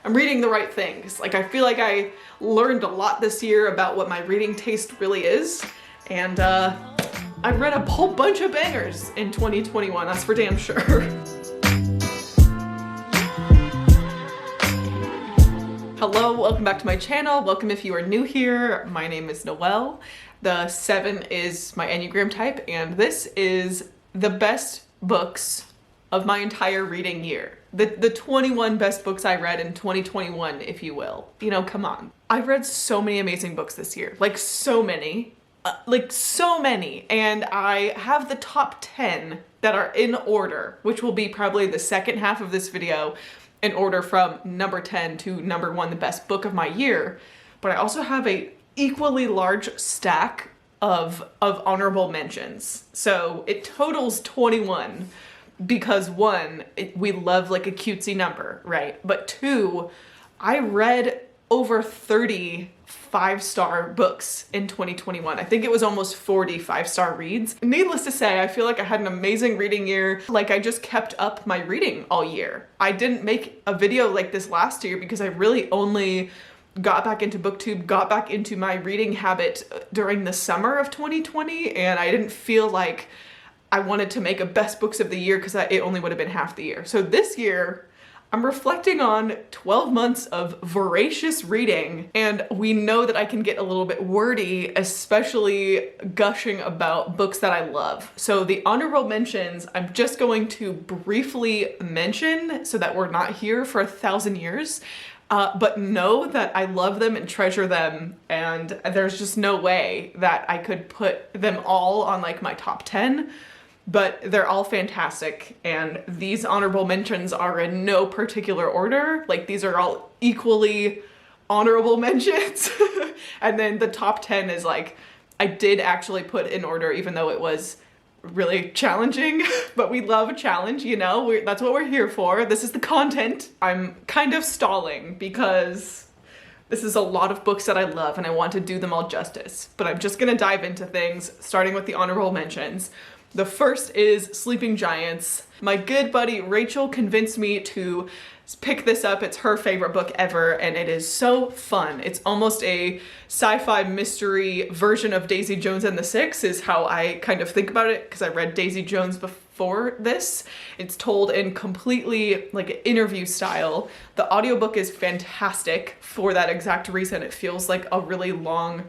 I'm reading the right things. Like, I feel like I learned a lot this year about what my reading taste really is, and I read a whole bunch of bangers in 2021, that's for damn sure. Hello, welcome back to my channel. Welcome if you are new here. My name is Noelle. The 7 is my Enneagram type, and this is the best books of my entire reading year. The 21 best books I read in 2021, if you will. You know, come on. I've read so many amazing books this year, like so many, and I have the top 10 that are in order, which will be probably the second half of this video, in order from number 10 to number 1, the best book of my year. But I also have a equally large stack of honorable mentions. So it totals 21 because 1, we love like a cutesy number, right? But 2, I read over 30 5-star books in 2021. I think it was almost 40 5-star reads. Needless to say, I feel like I had an amazing reading year. Like, I just kept up my reading all year. I didn't make a video like this last year because I really only got back into BookTube, got back into my reading habit during the summer of 2020, and I didn't feel like I wanted to make a best books of the year because it only would have been half the year. So this year, I'm reflecting on 12 months of voracious reading, and we know that I can get a little bit wordy, especially gushing about books that I love. So the honorable mentions, I'm just going to briefly mention so that we're not here for 1,000 years. But know that I love them and treasure them, and there's just no way that I could put them all on like my top 10, but they're all fantastic, and these honorable mentions are in no particular order. Like, these are all equally honorable mentions. And then the top 10 is like, I did actually put in order, even though it was really challenging, but we love a challenge, you know, that's what we're here for. This is the content. I'm kind of stalling because this is a lot of books that I love and I want to do them all justice, but I'm just gonna dive into things, starting with the honorable mentions. The first is Sleeping Giants. My good buddy Rachel convinced me to pick this up. It's her favorite book ever, and it is so fun. It's almost a sci-fi mystery version of Daisy Jones and the Six is how I kind of think about it, because I read Daisy Jones before this. It's told in completely like interview style. The audiobook is fantastic for that exact reason. It feels like a really long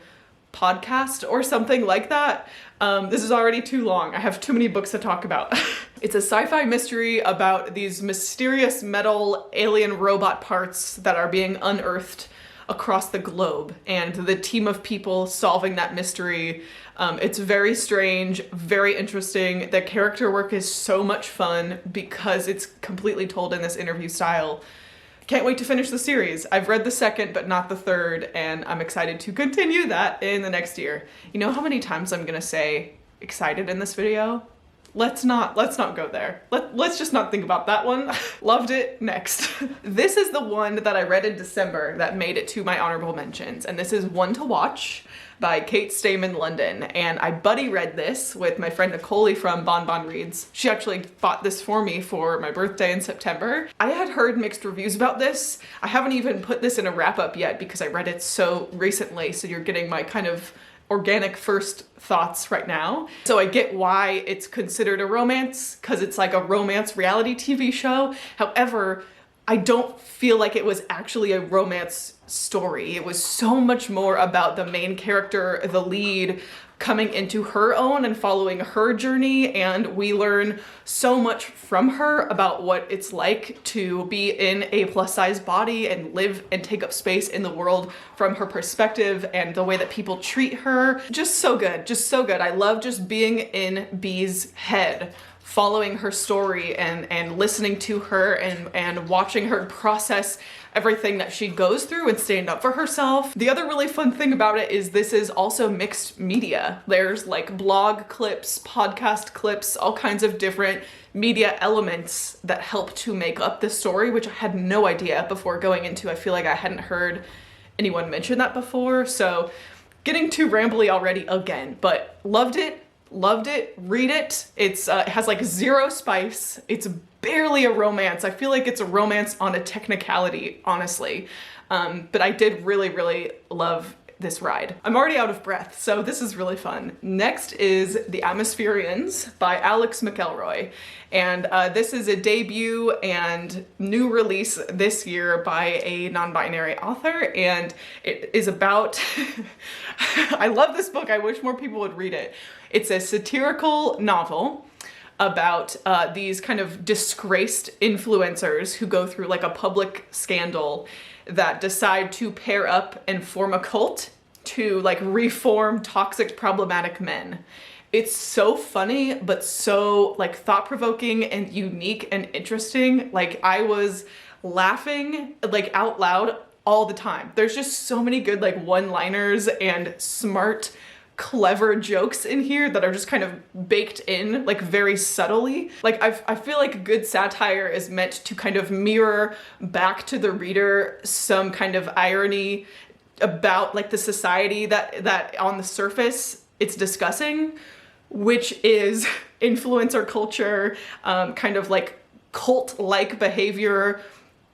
podcast or something like that. This is already too long. I have too many books to talk about. It's a sci-fi mystery about these mysterious metal alien robot parts that are being unearthed across the globe, and the team of people solving that mystery. It's very strange, very interesting. The character work is so much fun because it's completely told in this interview style. Can't wait to finish the series. I've read the second, but not the third, and I'm excited to continue that in the next year. You know how many times I'm gonna say excited in this video? Let's not go there. Let's just not think about that one. Loved it. Next. This is the one that I read in December that made it to my honorable mentions, and this is One to Watch by Kate Stayman London. And I buddy read this with my friend Nicolee from Nicolee Reads. She actually bought this for me for my birthday in September. I had heard mixed reviews about this. I haven't even put this in a wrap up yet because I read it so recently, so you're getting my kind of organic first thoughts right now. So I get why it's considered a romance, because it's like a romance reality TV show. However, I don't feel like it was actually a romance story. It was so much more about the main character, the lead, coming into her own and following her journey, and we learn so much from her about what it's like to be in a plus-size body and live and take up space in the world from her perspective, and the way that people treat her. Just so good, just so good. I love just being in Bee's head, following her story and listening to her and watching her process everything that she goes through and stand up for herself. The other really fun thing about it is this is also mixed media. There's like blog clips, podcast clips, all kinds of different media elements that help to make up the story, which I had no idea before going into. I feel like I hadn't heard anyone mention that before. So getting too rambly already again, but loved it, read it. It has like zero spice. It's barely a romance. I feel like it's a romance on a technicality, honestly. But I did really, really love this ride. I'm already out of breath, so this is really fun. Next is The Atmospherians by Alex McElroy. And this is a debut and new release this year by a non-binary author. And it is about, I love this book. I wish more people would read it. It's a satirical novel about these kind of disgraced influencers who go through like a public scandal that decide to pair up and form a cult to like reform toxic, problematic men. It's so funny, but so like thought-provoking and unique and interesting. Like I was laughing like out loud all the time. There's just so many good like one-liners and smart, clever jokes in here that are just kind of baked in like very subtly. Like I feel like good satire is meant to kind of mirror back to the reader some kind of irony about like the society that on the surface it's discussing, which is influencer culture, kind of like cult-like behavior,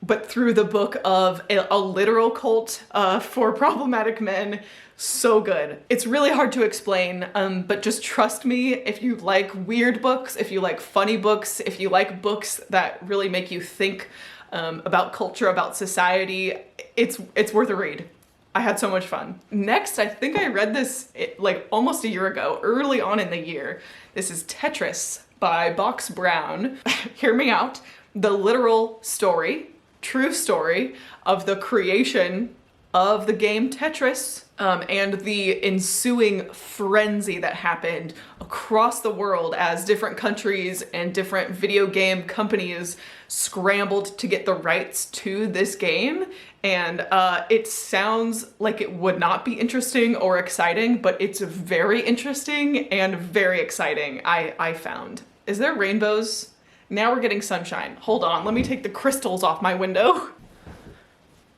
but through the book of a literal cult for problematic men. So good. It's really hard to explain, but just trust me, if you like weird books, if you like funny books, if you like books that really make you think about culture, about society, it's worth a read. I had so much fun. Next, I think I read this like almost a year ago, early on in the year. This is Tetris by Box Brown. Hear me out. The literal story, true story of the creation of the game Tetris, and the ensuing frenzy that happened across the world as different countries and different video game companies scrambled to get the rights to this game. And it sounds like it would not be interesting or exciting, but it's very interesting and very exciting, I found. Is there rainbows? Now we're getting sunshine. Hold on, let me take the crystals off my window.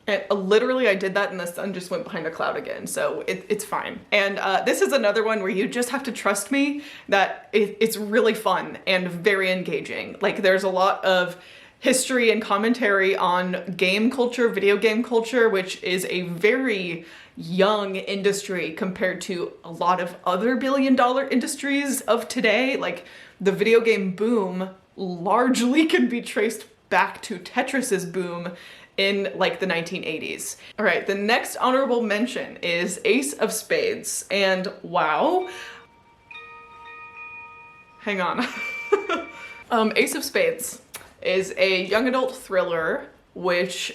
And literally I did that and the sun just went behind a cloud again, so it's fine. And this is another one where you just have to trust me that it's really fun and very engaging. Like there's a lot of history and commentary on game culture, video game culture, which is a very young industry compared to a lot of other billion-dollar industries of today. Like the video game boom largely can be traced back to Tetris's boom in like the 1980s. All right, the next honorable mention is Ace of Spades, and wow. Hang on. Ace of Spades is a young adult thriller, which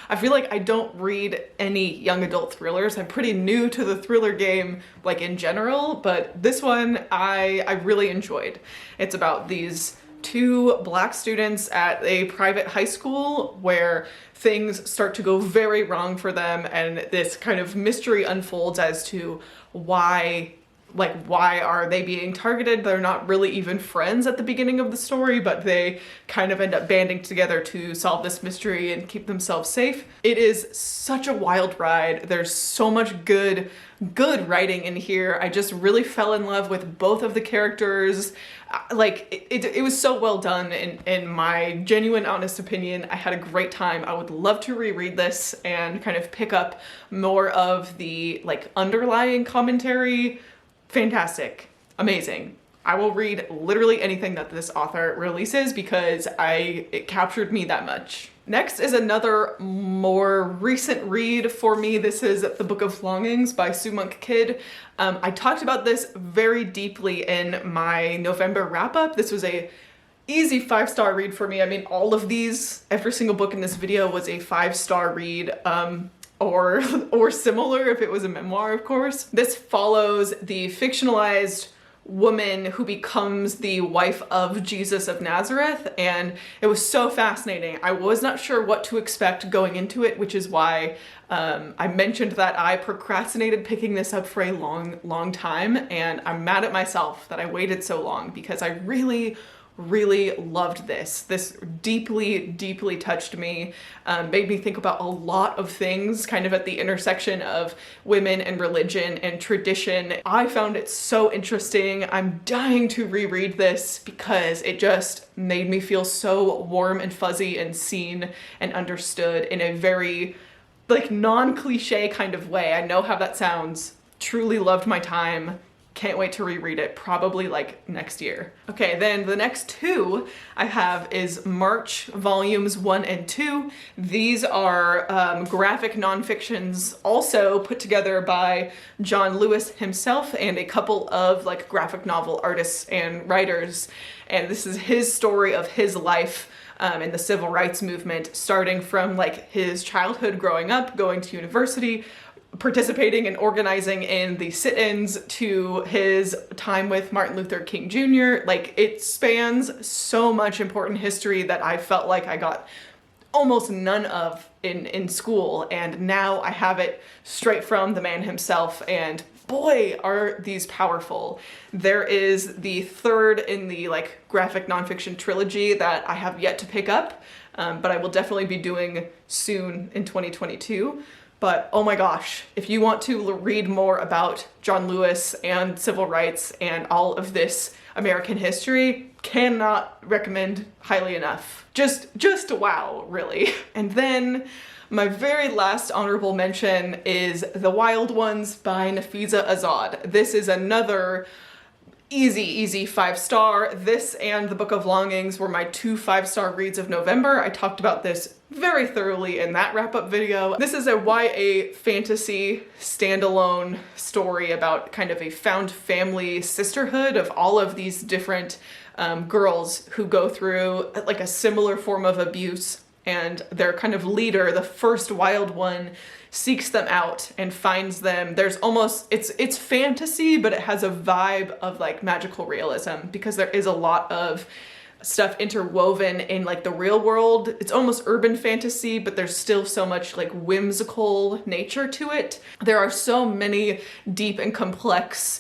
I feel like I don't read any young adult thrillers. I'm pretty new to the thriller game, like in general, but this one I really enjoyed. It's about these two Black students at a private high school where things start to go very wrong for them, and this kind of mystery unfolds as to why are they being targeted? They're not really even friends at the beginning of the story, but they kind of end up banding together to solve this mystery and keep themselves safe. It is such a wild ride. There's so much good writing in here. I just really fell in love with both of the characters. Like it was so well done in my genuine, honest opinion. I had a great time. I would love to reread this and kind of pick up more of the like underlying commentary. Fantastic. Amazing. I will read literally anything that this author releases because it captured me that much. Next is another more recent read for me. This is The Book of Longings by Sue Monk Kidd. I talked about this very deeply in my November wrap-up. This was a easy 5-star read for me. I mean, all of these, every single book in this video was a 5-star read. Or similar if it was a memoir, of course. This follows the fictionalized woman who becomes the wife of Jesus of Nazareth, and it was so fascinating. I was not sure what to expect going into it, which is why I mentioned that I procrastinated picking this up for a long time, and I'm mad at myself that I waited so long because I really really loved this. This deeply, deeply touched me, made me think about a lot of things kind of at the intersection of women and religion and tradition. I found it so interesting. I'm dying to reread this because it just made me feel so warm and fuzzy and seen and understood in a very like non-cliche kind of way. I know how that sounds. Truly loved my time. Can't wait to reread it, probably like next year. Okay, then the next two I have is March volumes 1 and 2. These are graphic nonfictions also put together by John Lewis himself and a couple of like graphic novel artists and writers. And this is his story of his life in the civil rights movement, starting from like his childhood growing up, going to university, participating and organizing in the sit-ins, to his time with Martin Luther King Jr. Like, it spans so much important history that I felt like I got almost none of in school, and now I have it straight from the man himself, and boy, are these powerful. There is the third in the like graphic nonfiction trilogy that I have yet to pick up, but I will definitely be doing soon in 2022. But oh my gosh, if you want to read more about John Lewis and civil rights and all of this American history, cannot recommend highly enough. Just wow, really. And then my very last honorable mention is The Wild Ones by Nafisa Azad. This is another easy 5-star. This and The Book of Longings were my 2 5-star reads of November. I talked about this very thoroughly in that wrap-up video. This is a YA fantasy standalone story about kind of a found family sisterhood of all of these different girls who go through like a similar form of abuse, and their kind of leader, the first wild one, seeks them out and finds them. There's almost, it's fantasy, but it has a vibe of like magical realism because there is a lot of stuff interwoven in like the real world. It's almost urban fantasy, but there's still so much like whimsical nature to it. There are so many deep and complex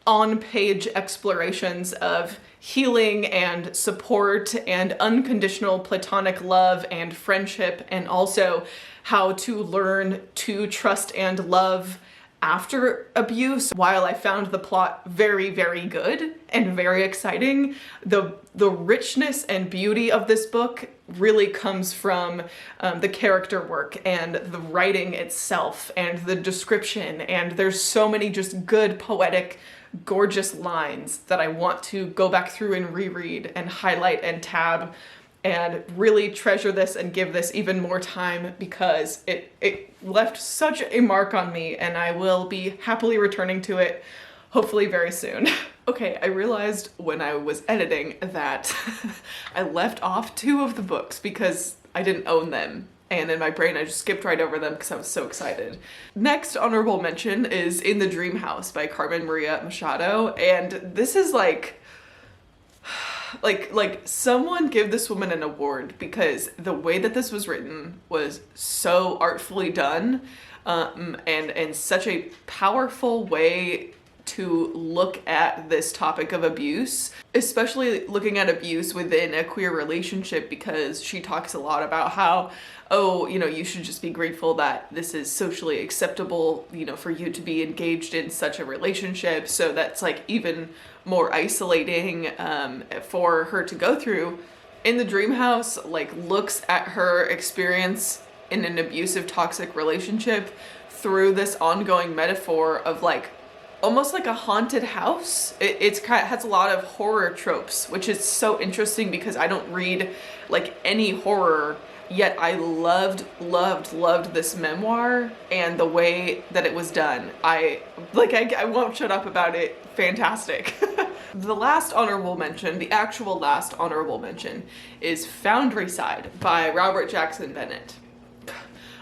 on-page explorations of healing and support and unconditional platonic love and friendship, and also how to learn to trust and love after abuse. While I found the plot very, very good and very exciting, the richness and beauty of this book really comes from the character work and the writing itself and the description, and there's so many just good, poetic, gorgeous lines that I want to go back through and reread and highlight and tab and really treasure this and give this even more time because it left such a mark on me, and I will be happily returning to it hopefully very soon. Okay, I realized when I was editing that I left off 2 of the books because I didn't own them. And in my brain, I just skipped right over them because I was so excited. Next honorable mention is In the Dream House by Carmen Maria Machado. And this is like someone give this woman an award, because the way that this was written was so artfully done, and such a powerful way to look at this topic of abuse, especially looking at abuse within a queer relationship, because she talks a lot about how, oh, you know, you should just be grateful that this is socially acceptable, you know, for you to be engaged in such a relationship. So that's like even more isolating for her to go through. In the Dream House, like, looks at her experience in an abusive, toxic relationship through this ongoing metaphor of like almost like a haunted house. It's kind of has a lot of horror tropes, which is so interesting because I don't read like any horror, yet I loved this memoir and the way that it was done. I won't shut up about it. Fantastic. The last honorable mention, the actual last honorable mention, is Foundry Side by Robert Jackson Bennett.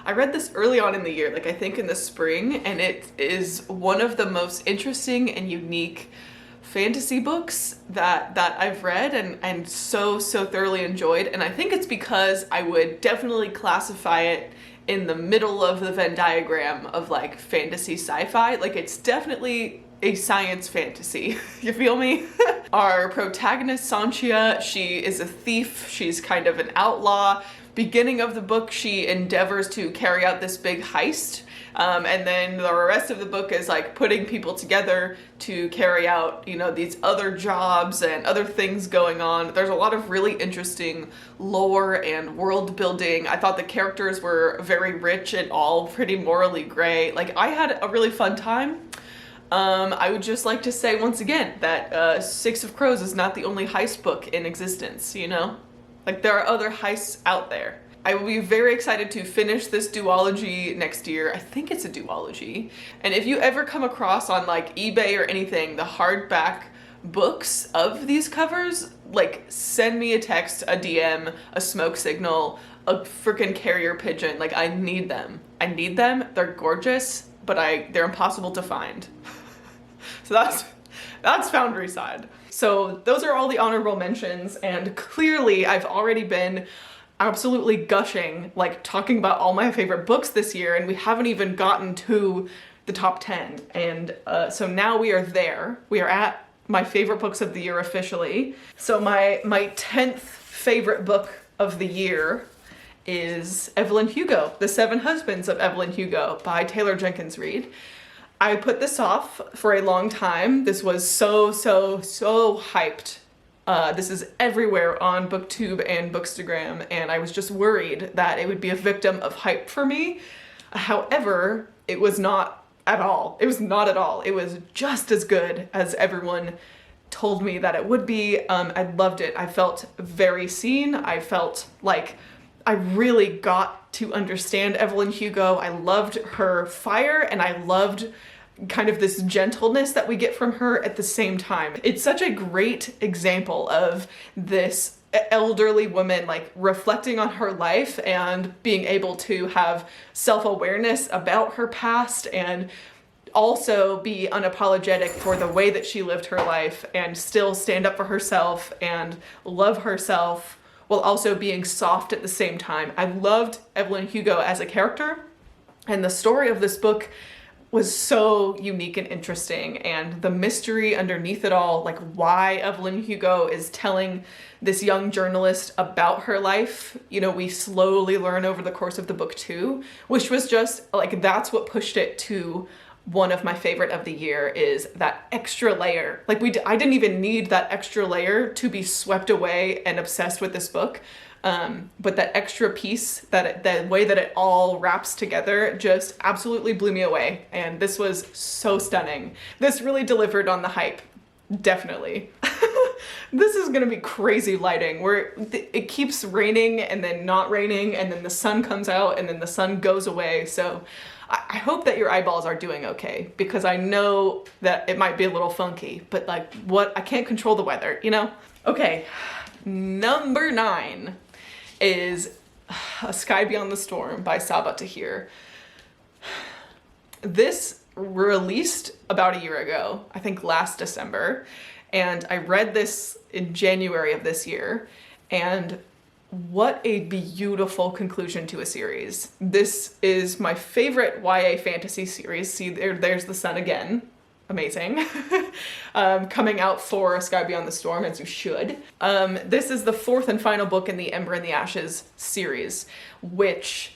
I read this early on in the year, like I think in the spring, and it is one of the most interesting and unique fantasy books that I've read and so thoroughly enjoyed. And I think it's because I would definitely classify it in the middle of the Venn diagram of like fantasy sci-fi. Like, it's definitely a science fantasy. You feel me? Our protagonist, Sanchia, she is a thief. She's kind of an outlaw. Beginning of the book, she endeavors to carry out this big heist. And then the rest of the book is like putting people together to carry out, you know, these other jobs and other things going on. There's a lot of really interesting lore and world building. I thought the characters were very rich and all pretty morally gray. Like, I had a really fun time. I would just like to say once again that Six of Crows is not the only heist book in existence, you know? Like, there are other heists out there. I will be very excited to finish this duology next year. I think it's a duology. And if you ever come across on like eBay or anything, the hardback books of these covers, like, send me a text, a DM, a smoke signal, a freaking carrier pigeon. Like, I need them. I need them. They're gorgeous, but they're impossible to find. So that's Foundry Side. So those are all the honorable mentions, and clearly I've already been absolutely gushing, like talking about all my favorite books this year, and we haven't even gotten to the top 10. And so now we are there. We are at my favorite books of the year officially. So my 10th favorite book of the year is Evelyn Hugo, The Seven Husbands of Evelyn Hugo by Taylor Jenkins Reid. I put this off for a long time. This was so hyped. This is everywhere on BookTube and Bookstagram, and I was just worried that it would be a victim of hype for me. However, it was not at all. It was not at all. It was just as good as everyone told me that it would be. I loved it. I felt very seen. I felt like I really got to understand Evelyn Hugo. I loved her fire, and I loved kind of this gentleness that we get from her at the same time. It's such a great example of this elderly woman like reflecting on her life and being able to have self-awareness about her past, and also be unapologetic for the way that she lived her life and still stand up for herself and love herself while also being soft at the same time. I loved Evelyn Hugo as a character, and the story of this book was so unique and interesting, and the mystery underneath it all, like why Evelyn Hugo is telling this young journalist about her life, you know, we slowly learn over the course of the book too, which was just like, that's what pushed it to one of my favorite of the year, is that extra layer. Like I didn't even need that extra layer to be swept away and obsessed with this book. But that extra piece, the way that it all wraps together just absolutely blew me away. And this was so stunning. This really delivered on the hype. Definitely. This is gonna be crazy lighting where it keeps raining and then not raining, and then the sun comes out and then the sun goes away. So I hope that your eyeballs are doing okay, because I know that it might be a little funky, but like I can't control the weather, you know? Okay, number 9 is A Sky Beyond the Storm by Sabaa Tahir. This released about a year ago, I think last December, and I read this in January of this year, and what a beautiful conclusion to a series. This is my favorite YA fantasy series. See, there's the sun again. Amazing. Coming out for A Sky Beyond the Storm, as you should. This is the 4th and final book in the Ember and the Ashes series, which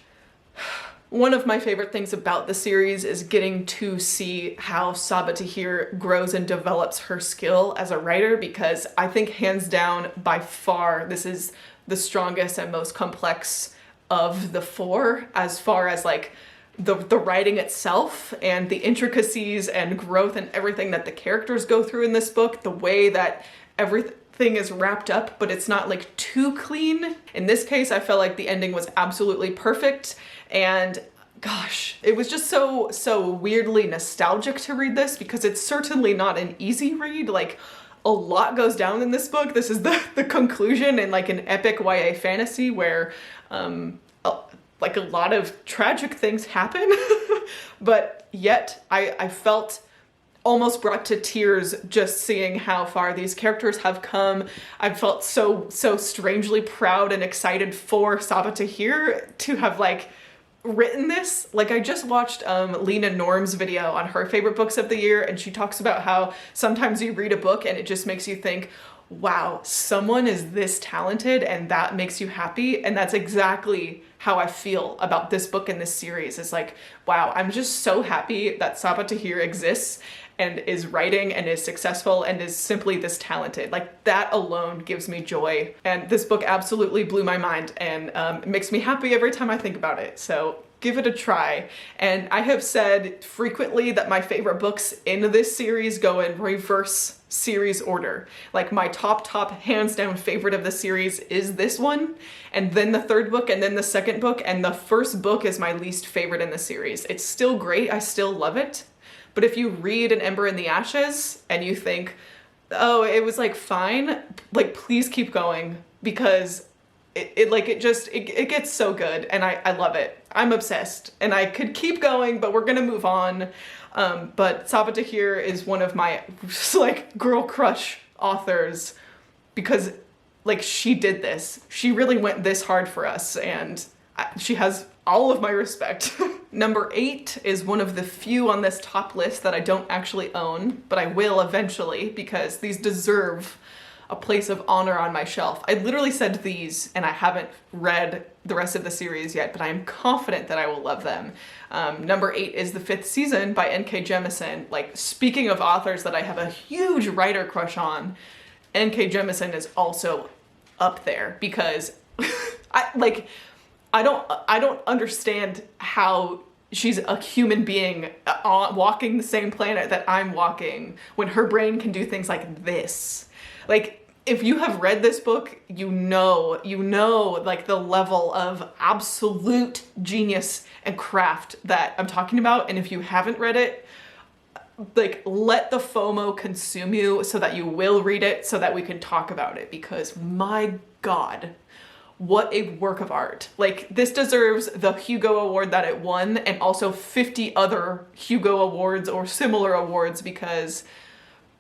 one of my favorite things about the series is getting to see how Sabaa Tahir grows and develops her skill as a writer, because I think hands down, by far, this is the strongest and most complex of the 4, as far as like the writing itself and the intricacies and growth and everything that the characters go through in this book, the way that everything is wrapped up, but it's not like too clean. In this case, I felt like the ending was absolutely perfect, and gosh, it was just so weirdly nostalgic to read this, because it's certainly not an easy read. Like, a lot goes down in this book. This is the conclusion in like an epic YA fantasy where like a lot of tragic things happen, but yet I felt almost brought to tears just seeing how far these characters have come. I felt so strangely proud and excited for Sabaa Tahir to have like written this. Like, I just watched Leena Norm's video on her favorite books of the year, and she talks about how sometimes you read a book and it just makes you think, wow, someone is this talented and that makes you happy. And that's exactly how I feel about this book and this series. It's like, wow, I'm just so happy that Sabaa Tahir exists and is writing and is successful and is simply this talented. Like, that alone gives me joy. And this book absolutely blew my mind, and it makes me happy every time I think about it. So give it a try. And I have said frequently that my favorite books in this series go in reverse series order. Like, my top hands down favorite of the series is this one, and then the third book, and then the second book, and the first book is my least favorite in the series. It's still great, I still love it, but if you read An Ember in the Ashes and you think, oh, it was like fine, like, please keep going, because it gets so good, and I love it. I'm obsessed, and I could keep going, but we're gonna move on. But Sabaa Tahir is one of my just like girl crush authors, because like, she did this. She really went this hard for us, and she has all of my respect. Number 8 is one of the few on this top list that I don't actually own, but I will eventually, because these deserve a place of honor on my shelf. I literally said these, and I haven't read the rest of the series yet, but I am confident that I will love them. Number 8 is The Fifth Season by N.K. Jemisin. Like, speaking of authors that I have a huge writer crush on, N.K. Jemisin is also up there, because I don't understand how she's a human being walking the same planet that I'm walking when her brain can do things like this. Like, if you have read this book, you know, like, the level of absolute genius and craft that I'm talking about. And if you haven't read it, like, let the FOMO consume you so that you will read it, so that we can talk about it, because my God, what a work of art. Like, this deserves the Hugo Award that it won, and also 50 other Hugo Awards or similar awards, because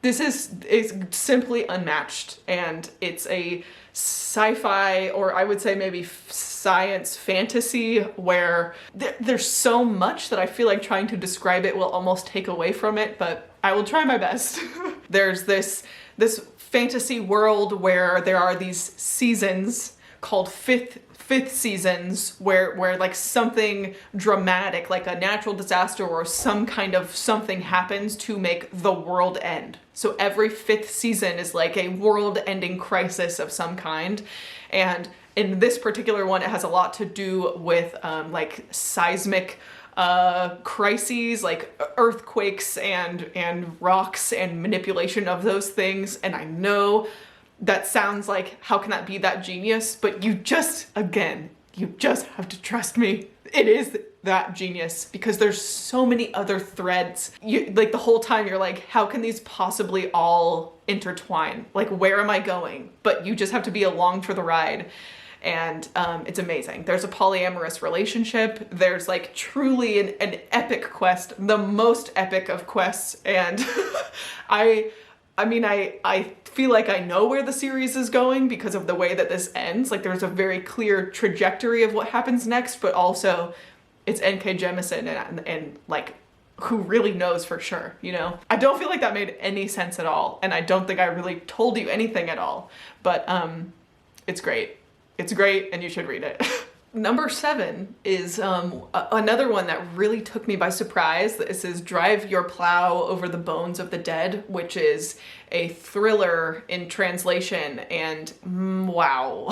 this is simply unmatched, and it's a sci-fi, or I would say maybe science fantasy, where there's so much that I feel like trying to describe it will almost take away from it, but I will try my best. There's this fantasy world where there are these seasons called fifth seasons, where like something dramatic, like a natural disaster or some kind of something, happens to make the world end. So every 5th season is like a world-ending crisis of some kind. And in this particular one, it has a lot to do with like seismic crises, like earthquakes and rocks and manipulation of those things. And I know that sounds like, how can that be that genius? But you just have to trust me. It is that genius, because there's so many other threads. Like, the whole time you're like, how can these possibly all intertwine? Like, where am I going? But you just have to be along for the ride. And it's amazing. There's a polyamorous relationship. There's like truly an epic quest, the most epic of quests. And I feel like I know where the series is going because of the way that this ends. Like, there's a very clear trajectory of what happens next, but also it's N.K. Jemisin and like, who really knows for sure, you know? I don't feel like that made any sense at all, and I don't think I really told you anything at all, but it's great. It's great, and you should read it. Number 7 is another one that really took me by surprise. This is Drive Your Plow Over the Bones of the Dead, which is a thriller in translation, and wow.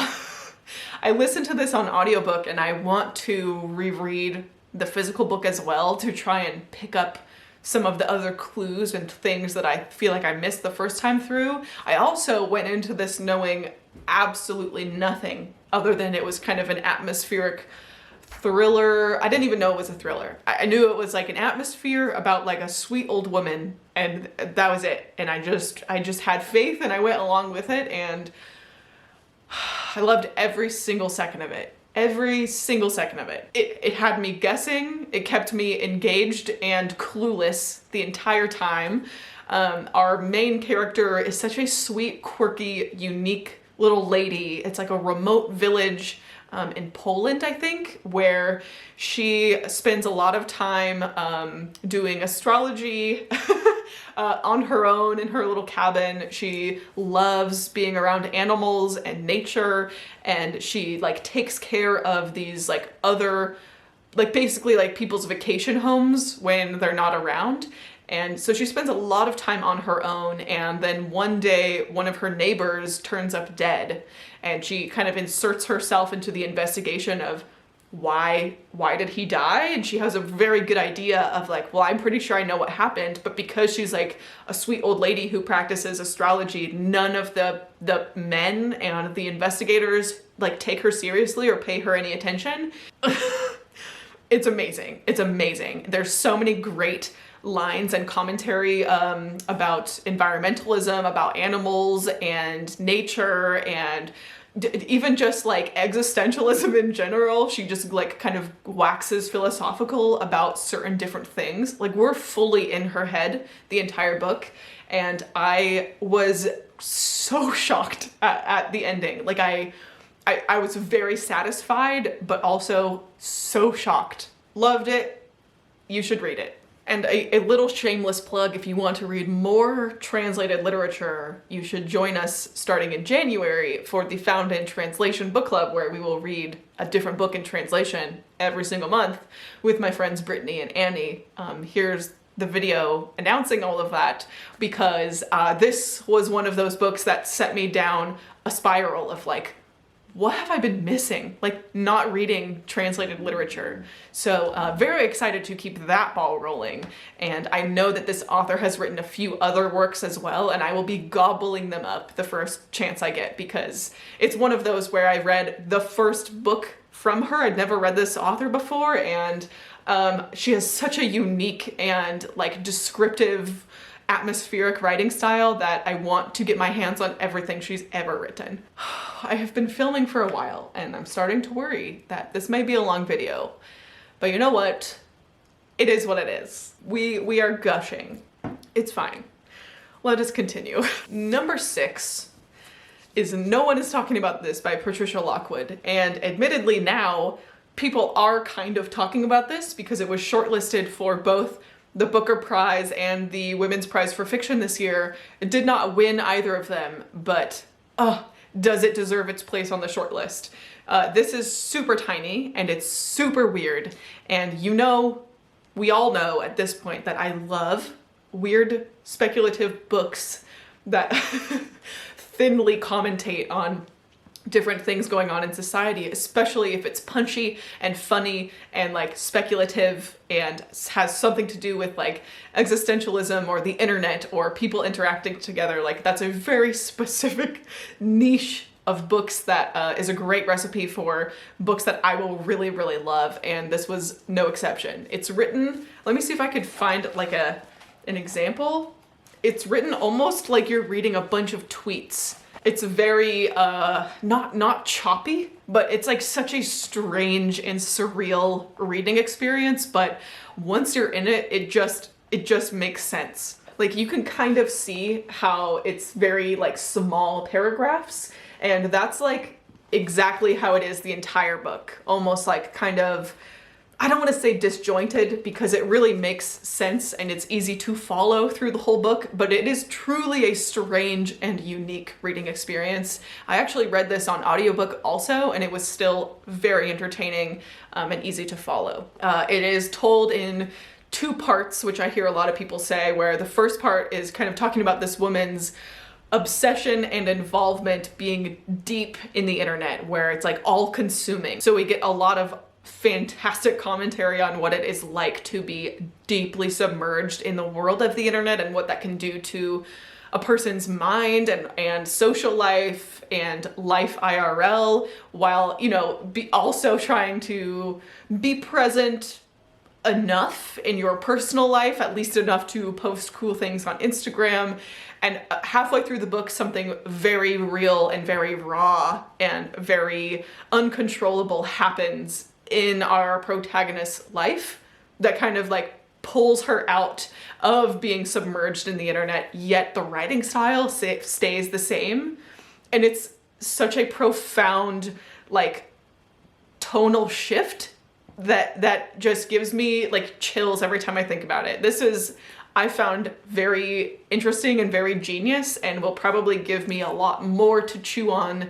I listened to this on audiobook, and I want to reread the physical book as well to try and pick up some of the other clues and things that I feel like I missed the first time through. I also went into this knowing absolutely nothing other than it was kind of an atmospheric thriller. I didn't even know it was a thriller. I knew it was like an atmosphere about like a sweet old woman, and that was it. And I just had faith, and I went along with it, and I loved every single second of it. Every single second of it. It had me guessing, it kept me engaged and clueless the entire time. Our main character is such a sweet, quirky, unique little lady. It's like a remote village in Poland, I think, where she spends a lot of time doing astrology on her own in her little cabin. She loves being around animals and nature, and she like takes care of these like other, like basically like people's vacation homes when they're not around. And so she spends a lot of time on her own, and then one day one of her neighbors turns up dead, and she kind of inserts herself into the investigation of why did he die? And she has a very good idea of like, well, I'm pretty sure I know what happened, but because she's like a sweet old lady who practices astrology, none of the men and the investigators like take her seriously or pay her any attention. It's amazing. It's amazing. There's so many great lines and commentary about environmentalism, about animals and nature, and even just like existentialism in general. She just like kind of waxes philosophical about certain different things. Like, we're fully in her head the entire book, and I was so shocked at the ending. Like I was very satisfied, but also so shocked. Loved it. You should read it. And a little shameless plug, if you want to read more translated literature, you should join us starting in January for the Found in Translation Book Club, where we will read a different book in translation every single month with my friends Brittany and Annie. Here's the video announcing all of that, because this was one of those books that set me down a spiral of like, what have I been missing? Like, not reading translated literature. So very excited to keep that ball rolling. And I know that this author has written a few other works as well, and I will be gobbling them up the first chance I get, because it's one of those where I read the first book from her. I'd never read this author before, and she has such a unique and like descriptive, atmospheric writing style that I want to get my hands on everything she's ever written. I have been filming for a while, and I'm starting to worry that this may be a long video, but you know what? It is what it is. We are gushing. It's fine. Let us continue. Number 6 is No One Is Talking About This by Patricia Lockwood, and admittedly now people are kind of talking about this because it was shortlisted for both the Booker Prize and the Women's Prize for Fiction this year. It did not win either of them, but does it deserve its place on the shortlist? This is super tiny, and it's super weird, and you know, we all know at this point that I love weird speculative books that thinly commentate on different things going on in society, especially if it's punchy and funny and like speculative and has something to do with like existentialism or the internet or people interacting together. Like, that's a very specific niche of books that is a great recipe for books that I will really, really love, and this was no exception. It's written, let me see if I could find like an example. It's written almost like you're reading a bunch of tweets. It's very, not choppy, but it's like such a strange and surreal reading experience, but once you're in it, it just makes sense. Like, you can kind of see how it's very like small paragraphs, and that's like exactly how it is the entire book. Almost like kind of, I don't want to say disjointed, because it really makes sense and it's easy to follow through the whole book, but it is truly a strange and unique reading experience. I actually read this on audiobook also, and it was still very entertaining and easy to follow. It is told in 2 parts, which I hear a lot of people say, where the first part is kind of talking about this woman's obsession and involvement being deep in the internet, where it's like all consuming. So we get a lot of fantastic commentary on what it is like to be deeply submerged in the world of the internet and what that can do to a person's mind and social life and life IRL, while, you know, also trying to be present enough in your personal life, at least enough to post cool things on Instagram. And halfway through the book, something very real and very raw and very uncontrollable happens in our protagonist's life that kind of like pulls her out of being submerged in the internet, yet the writing style stays the same. And it's such a profound, like, tonal shift that just gives me like chills every time I think about it. This is, I found, very interesting and very genius, and will probably give me a lot more to chew on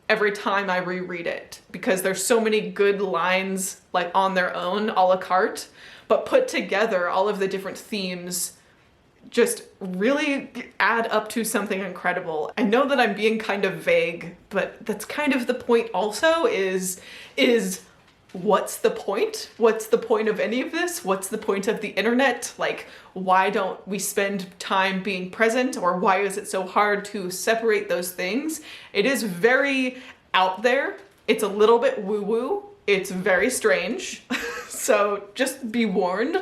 every time I reread it, because there's so many good lines like on their own, a la carte, but put together, all of the different themes just really add up to something incredible. I know that I'm being kind of vague, but that's kind of the point also, is what's the point? What's the point of any of this? What's the point of the internet? Like, why don't we spend time being present? Or why is it so hard to separate those things? It is very out there. It's a little bit woo-woo. It's very strange. So just be warned.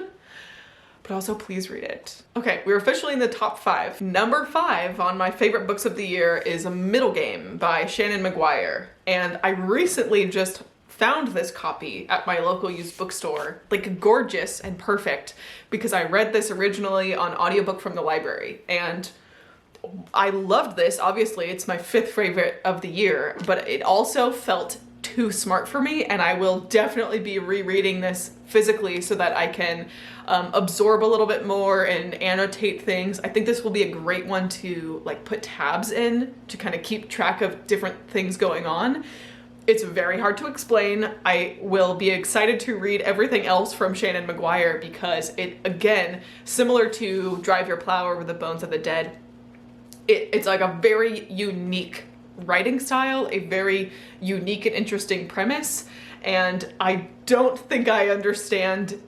But also please read it. Okay, we're officially in the top 5. Number 5 on my favorite books of the year is A Middle Game by Shannon McGuire. And I recently just found this copy at my local used bookstore, like gorgeous and perfect, because I read this originally on audiobook from the library, and I loved this. Obviously, it's my 5th favorite of the year, but it also felt too smart for me, and I will definitely be rereading this physically so that I can absorb a little bit more and annotate things. I think this will be a great one to like put tabs in to kind of keep track of different things going on. It's very hard to explain. I will be excited to read everything else from Shannon McGuire, because it, again, similar to Drive Your Plow Over the Bones of the Dead, it's like a very unique writing style, a very unique and interesting premise, and I don't think I understand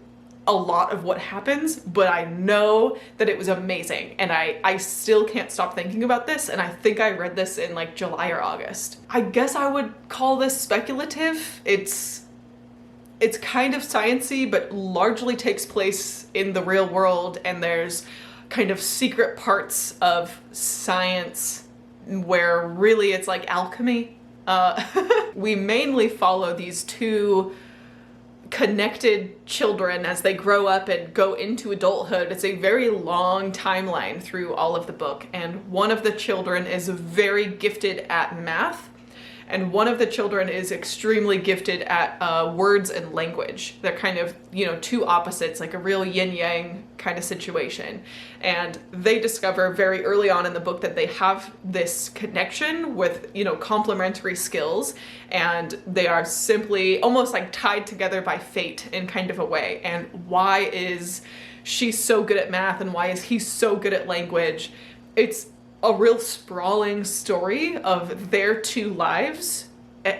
a lot of what happens, but I know that it was amazing, and I still can't stop thinking about this, and I think I read this in like July or August. I guess I would call this speculative. It's kind of sciencey, but largely takes place in the real world, and there's kind of secret parts of science where really it's like alchemy. We mainly follow these two connected children as they grow up and go into adulthood. It's a very long timeline through all of the book, and one of the children is very gifted at math, and one of the children is extremely gifted at words and language. They're kind of, you know, two opposites, like a real yin-yang kind of situation. And they discover very early on in the book that they have this connection with, you know, complementary skills, and they are simply almost like tied together by fate in kind of a way. And why is she so good at math, and why is he so good at language? It's a real sprawling story of their two lives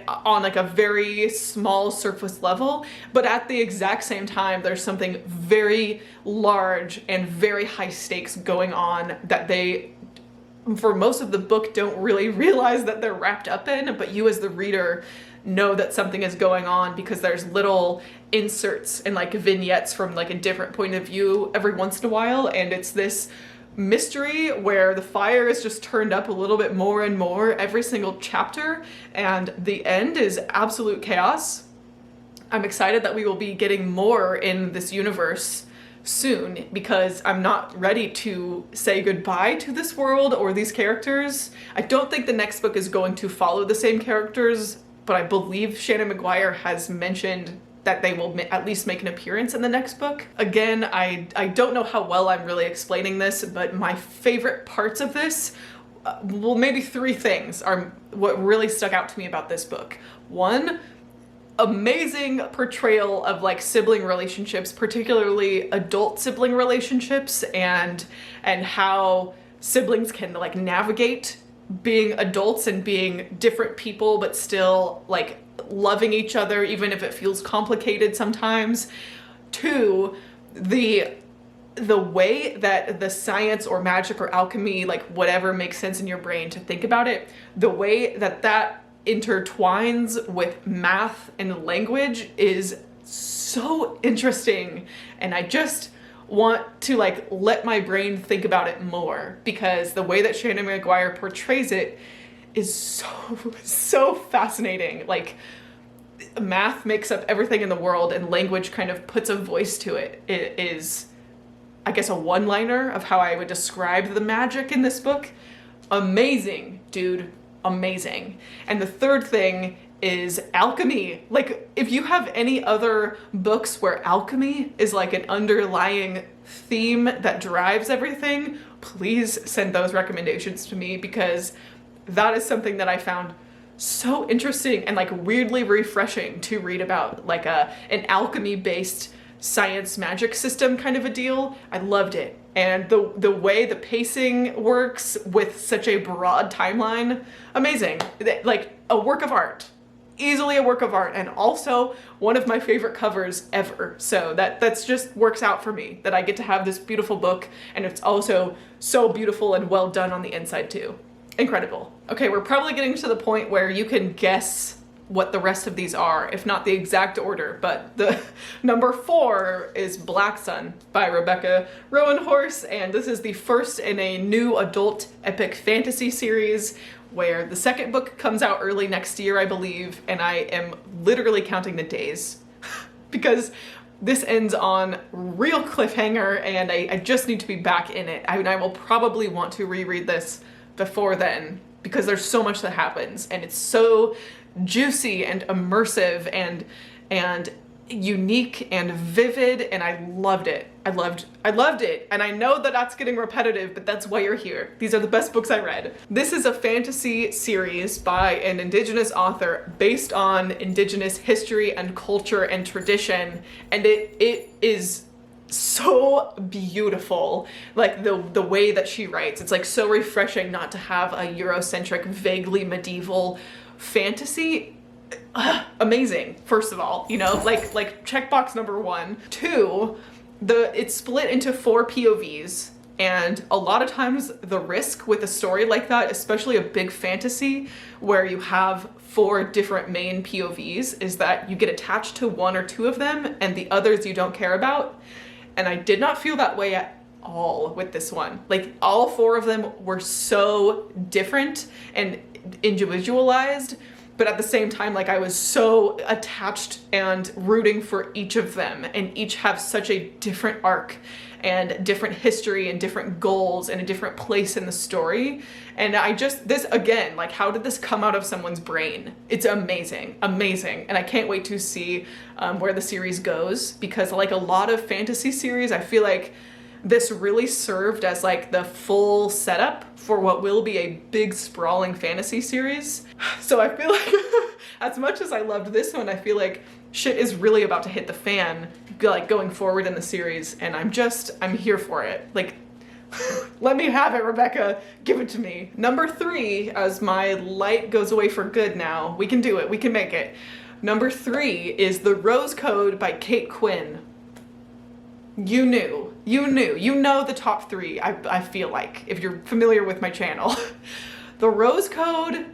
on like a very small surface level, but at the exact same time there's something very large and very high stakes going on that they, for most of the book, don't really realize that they're wrapped up in, but you as the reader know that something is going on because there's little inserts and like vignettes from like a different point of view every once in a while, and it's this mystery where the fire is just turned up a little bit more and more every single chapter, and the end is absolute chaos. I'm excited that we will be getting more in this universe soon, because I'm not ready to say goodbye to this world or these characters. I don't think the next book is going to follow the same characters, but I believe Shannon McGuire has mentioned that they will at least make an appearance in the next book. Again, I don't know how well I'm really explaining this, but my favorite parts of this, well, maybe 3 things are what really stuck out to me about this book. 1, amazing portrayal of like sibling relationships, particularly adult sibling relationships, and how siblings can like navigate being adults and being different people, but still like loving each other, even if it feels complicated sometimes. 2, the way that the science or magic or alchemy, like whatever makes sense in your brain to think about it, the way that that intertwines with math and language is so interesting, and I just want to like let my brain think about it more, because the way that Shannon McGuire portrays it is so fascinating. Like, math makes up everything in the world, and language kind of puts a voice to it. It is, I guess, a one-liner of how I would describe the magic in this book. Amazing, dude. Amazing. And the third thing is alchemy. Like, if you have any other books where alchemy is like an underlying theme that drives everything, please send those recommendations to me, because that is something that I found so interesting and like weirdly refreshing to read about, like an alchemy based science magic system kind of a deal. I loved it. And the way the pacing works with such a broad timeline, amazing. Like a work of art. Easily a work of art, and also one of my favorite covers ever. So that's just works out for me, that I get to have this beautiful book, and it's also so beautiful and well done on the inside too. Incredible. Okay, we're probably getting to the point where you can guess what the rest of these are, if not the exact order, but the number 4 is Black Sun by Rebecca Roanhorse, and this is the first in a new adult epic fantasy series, where the second book comes out early next year, I believe, and I am literally counting the days because this ends on real cliffhanger, and I just need to be back in it. I mean, I will probably want to reread this before then, because there's so much that happens, and it's so juicy and immersive and unique and vivid, and I loved it. I loved it. And I know that that's getting repetitive, but that's why you're here. These are the best books I read. This is a fantasy series by an Indigenous author based on Indigenous history and culture and tradition, and it is so beautiful. Like the way that she writes, it's like so refreshing not to have a Eurocentric, vaguely medieval fantasy. Amazing. First of all, you know, like checkbox number 1. 2, it's split into 4 POVs, and a lot of times the risk with a story like that, especially a big fantasy where you have 4 different main POVs, is that you get attached to 1 or 2 of them and the others you don't care about. And I did not feel that way at all with this one. Like, all 4 of them were so different and individualized, but at the same time, like, I was so attached and rooting for each of them, and each have such a different arc and different history and different goals and a different place in the story. And this again, like, how did this come out of someone's brain? It's amazing, amazing. And I can't wait to see where the series goes, because like a lot of fantasy series, I feel like this really served as like the full setup for what will be a big sprawling fantasy series. So I feel like as much as I loved this one, I feel like shit is really about to hit the fan, like, going forward in the series, and I'm here for it. Like, let me have it, Rebecca. Give it to me. Number 3, as my light goes away for good now, we can do it, we can make it. Number 3 is The Rose Code by Kate Quinn. You know the top 3, I feel like, if you're familiar with my channel. The Rose Code,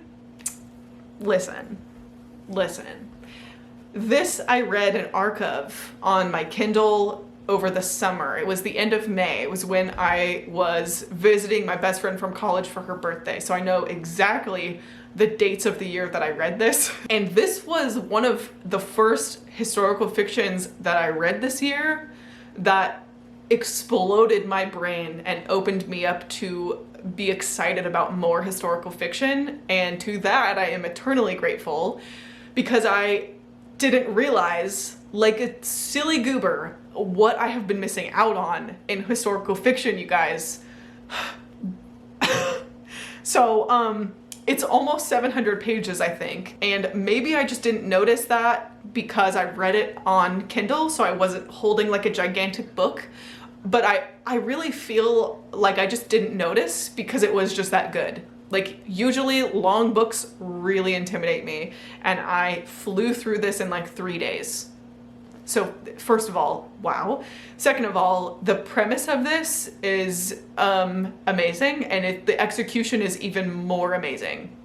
listen. This I read an arc of on my Kindle over the summer. It was the end of May. It was when I was visiting my best friend from college for her birthday. So I know exactly the dates of the year that I read this. And this was one of the first historical fictions that I read this year that exploded my brain and opened me up to be excited about more historical fiction. And to that, I am eternally grateful, because I didn't realize, like a silly goober, what I have been missing out on in historical fiction, you guys. So, it's almost 700 pages, I think, and maybe I just didn't notice that because I read it on Kindle, so I wasn't holding like a gigantic book, but I really feel like I just didn't notice because it was just that good. Like, usually long books really intimidate me, and I flew through this in like 3 days. So first of all, wow. Second of all, the premise of this is amazing, and the execution is even more amazing.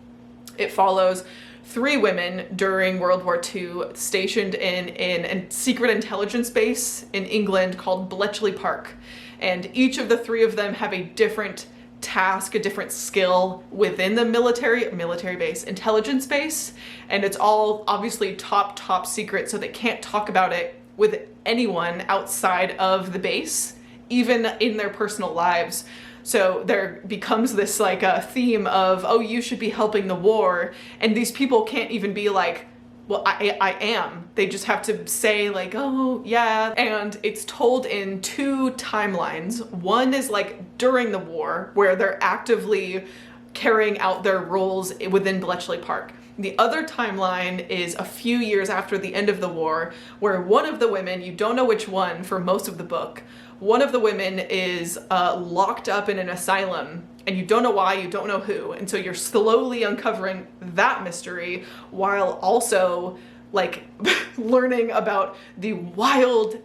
It follows 3 women during World War II stationed in a secret intelligence base in England called Bletchley Park. And each of the 3 of them have a different task, a different skill within the military base, intelligence base, and it's all obviously top secret, so they can't talk about it with anyone outside of the base, even in their personal lives. So there becomes this like a theme of, oh, you should be helping the war, and these people can't even be like Well, I am. They just have to say like, oh yeah. And it's told in two timelines. One is like during the war, where they're actively carrying out their roles within Bletchley Park. The other timeline is a few years after the end of the war, where one of the women, you don't know which one for most of the book, one of the women is locked up in an asylum, and you don't know why, you don't know who, and so you're slowly uncovering that mystery while also like learning about the wild,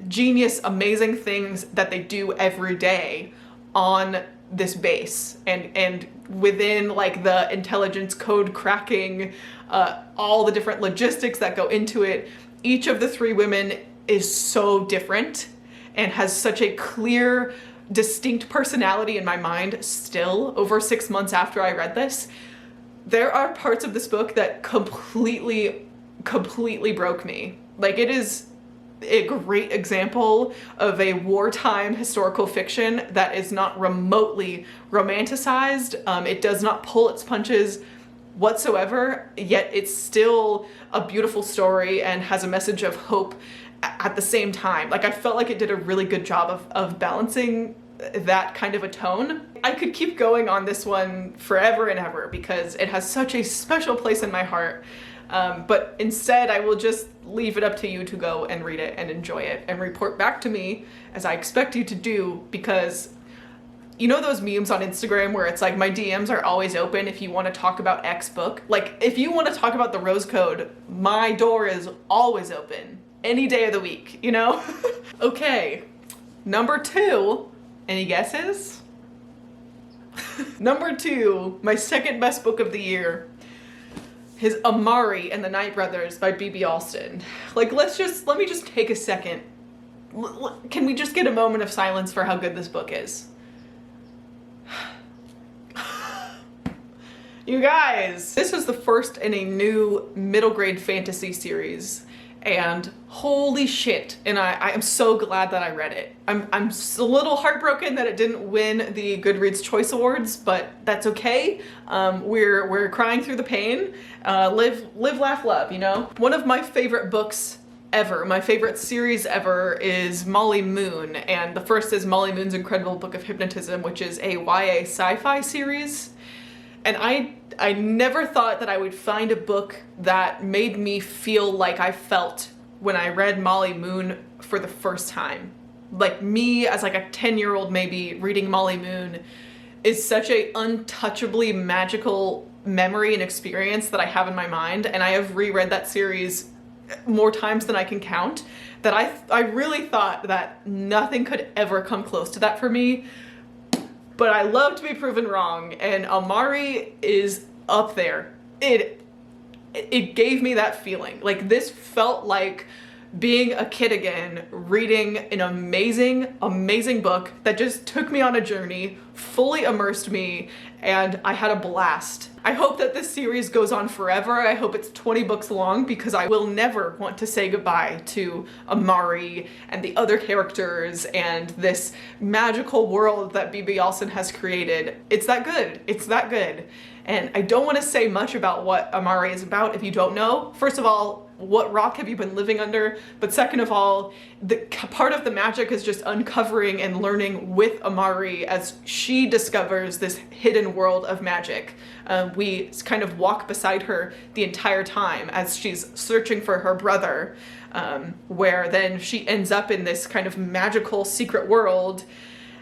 genius, amazing things that they do every day on this base and within like the intelligence code cracking, all the different logistics that go into it. Each of the three women is so different and has such a clear, distinct personality in my mind still over 6 months after I read this. There are parts of this book that completely broke me. Like, it is a great example of a wartime historical fiction that is not remotely romanticized. It does not pull its punches whatsoever, yet it's still a beautiful story and has a message of hope at the same time. Like, I felt like it did a really good job of balancing that kind of a tone. I could keep going on this one forever and ever because it has such a special place in my heart. But instead, I will just leave it up to you to go and read it and enjoy it and report back to me, as I expect you to do, because you know those memes on Instagram where it's like, my DMs are always open if you want to talk about X book? Like, if you want to talk about the Rose Code, my door is always open, any day of the week, you know? Okay, number 2, any guesses? Number 2, my second best book of the year, is Amari and the Night Brothers by B.B. Alston. Like, let me just take a second. Can we just get a moment of silence for how good this book is? You guys, this is the first in a new middle grade fantasy series, and holy shit, and I am so glad that I read it. I'm a little heartbroken that it didn't win the Goodreads Choice Awards, but that's okay. We're crying through the pain. Live, laugh, love, you know? One of my favorite books ever, my favorite series ever, is Molly Moon, and the first is Molly Moon's Incredible Book of Hypnotism, which is a YA sci-fi series. And I never thought that I would find a book that made me feel like I felt when I read Molly Moon for the first time. Like, me as like a 10-year-old maybe reading Molly Moon is such a untouchably magical memory and experience that I have in my mind, and I have reread that series more times than I can count, that I really thought that nothing could ever come close to that for me. But I love to be proven wrong, and Amari is up there. It gave me that feeling. Like, this felt like being a kid again, reading an amazing, amazing book that just took me on a journey, fully immersed me, and I had a blast. I hope that this series goes on forever. I hope it's 20 books long, because I will never want to say goodbye to Amari and the other characters and this magical world that B.B. Alston has created. It's that good. It's that good. And I don't want to say much about what Amari is about if you don't know. First of all, what rock have you been living under? But second of all, the part of the magic is just uncovering and learning with Amari as she discovers this hidden world of magic. We kind of walk beside her the entire time as she's searching for her brother, where then she ends up in this kind of magical secret world,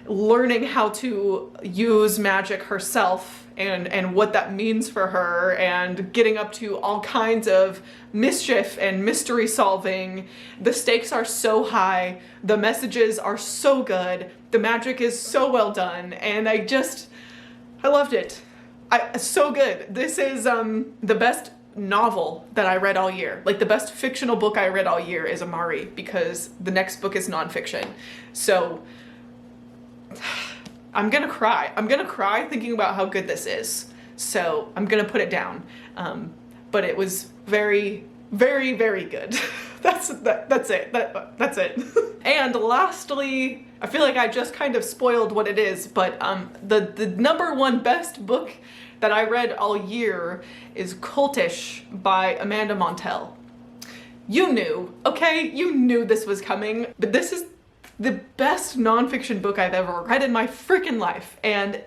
learning how to use magic herself and what that means for her, and getting up to all kinds of mischief and mystery solving. The stakes are so high, the messages are so good, the magic is so well done, and I loved it. So good. This is the best novel that I read all year. Like, the best fictional book I read all year is Amari, because the next book is nonfiction. So I'm gonna cry. I'm gonna cry thinking about how good this is. So I'm gonna put it down. But it was very, very, very good. That's it. That's it. And lastly, I feel like I just kind of spoiled what it is, but the number one best book that I read all year is Cultish by Amanda Montell. You knew, okay? You knew this was coming, but this is the best nonfiction book I've ever read in my freaking life. And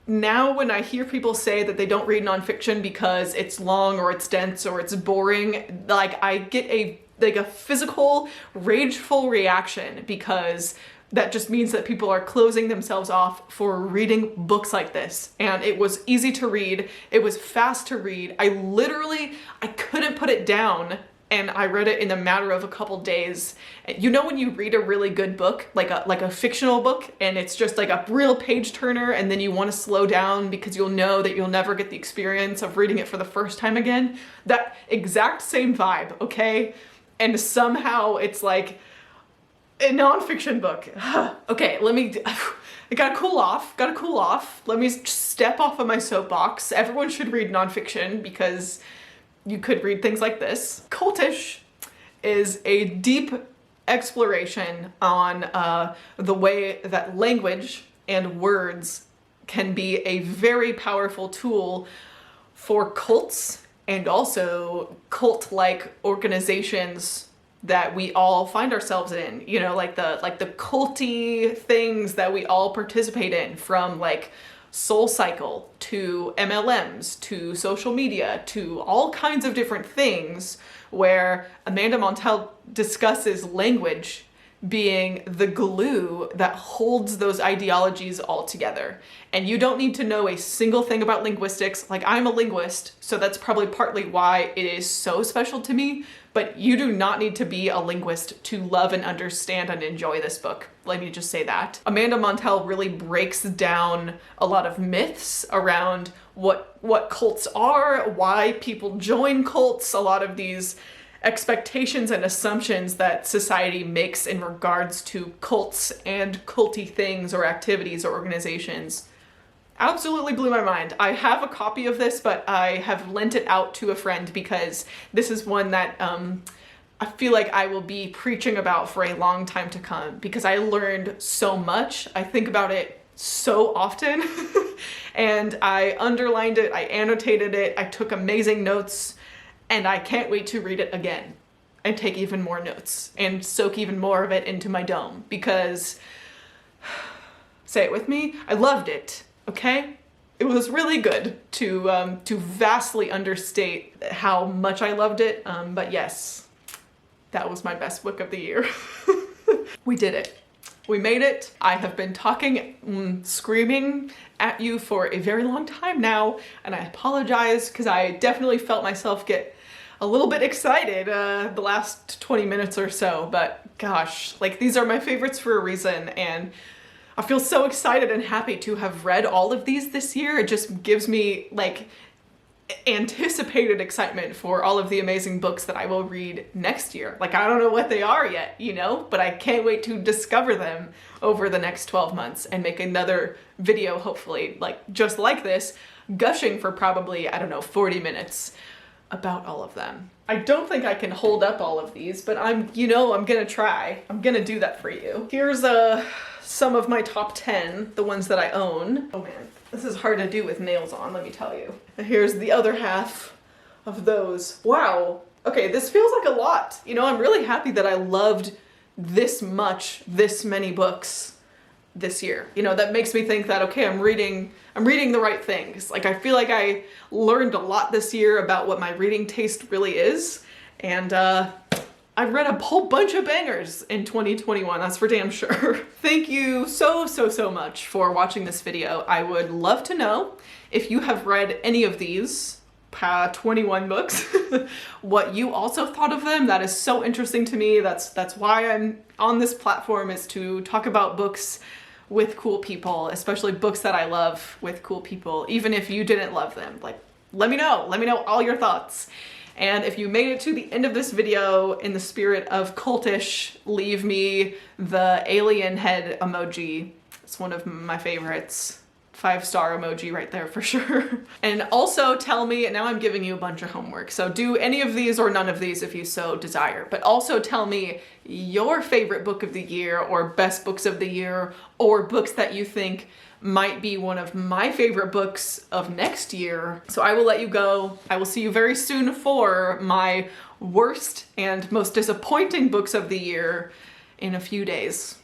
now when I hear people say that they don't read nonfiction because it's long or it's dense or it's boring, like I get a physical, rageful reaction, because that just means that people are closing themselves off for reading books like this. And it was easy to read. It was fast to read. I couldn't put it down, and I read it in a matter of a couple days. You know when you read a really good book, like a fictional book, and it's just like a real page turner, and then you want to slow down because you'll know that you'll never get the experience of reading it for the first time again? That exact same vibe, okay? And somehow it's like a nonfiction book. Okay, I gotta cool off. Let me step off of my soapbox. Everyone should read nonfiction because you could read things like this. Cultish is a deep exploration on the way that language and words can be a very powerful tool for cults and also cult-like organizations that we all find ourselves in, you know, like the culty things that we all participate in, from like Soul Cycle to MLMs to social media to all kinds of different things, where Amanda Montell discusses language being the glue that holds those ideologies all together. And you don't need to know a single thing about linguistics. Like, I'm a linguist, so that's probably partly why it is so special to me, but you do not need to be a linguist to love and understand and enjoy this book. Let me just say that. Amanda Montell really breaks down a lot of myths around what cults are, why people join cults, a lot of these expectations and assumptions that society makes in regards to cults and culty things or activities or organizations. Absolutely blew my mind. I have a copy of this, but I have lent it out to a friend because this is one that I feel like I will be preaching about for a long time to come, because I learned so much. I think about it so often and I underlined it, I annotated it, I took amazing notes, and I can't wait to read it again and take even more notes and soak even more of it into my dome, because, say it with me, I loved it, okay? It was really good to vastly understate how much I loved it, but yes, that was my best book of the year. We did it. We made it. I have been talking, screaming at you for a very long time now, and I apologize because I definitely felt myself get a little bit excited the last 20 minutes or so, but gosh, like, these are my favorites for a reason, and I feel so excited and happy to have read all of these this year. It just gives me like anticipated excitement for all of the amazing books that I will read next year. Like, I don't know what they are yet, you know, but I can't wait to discover them over the next 12 months and make another video, hopefully, like just like this, gushing for probably, I don't know, 40 minutes about all of them. I don't think I can hold up all of these, but I'm gonna try. I'm gonna do that for you. Here's some of my top 10, the ones that I own. Oh man, this is hard to do with nails on, let me tell you. And here's the other half of those. Wow. Okay, this feels like a lot. You know, I'm really happy that I loved this many books this year. You know, that makes me think that, okay, I'm reading the right things. Like, I feel like I learned a lot this year about what my reading taste really is. And I read a whole bunch of bangers in 2021, that's for damn sure. Thank you so much for watching this video. I would love to know if you have read any of these 21 books, what you also thought of them. That is so interesting to me. That's why I'm on this platform, is to talk about books with cool people, especially books that I love with cool people, even if you didn't love them. Like, let me know all your thoughts. And if you made it to the end of this video in the spirit of cultish, leave me the alien head emoji. It's one of my favorites. 5-star emoji right there for sure. And also tell me, now I'm giving you a bunch of homework, so do any of these or none of these if you so desire, but also tell me your favorite book of the year or best books of the year, or books that you think might be one of my favorite books of next year. So I will let you go. I will see you very soon for my worst and most disappointing books of the year in a few days.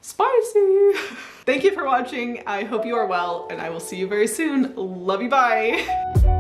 Spicy! Thank you for watching. I hope you are well, and I will see you very soon. Love you, bye!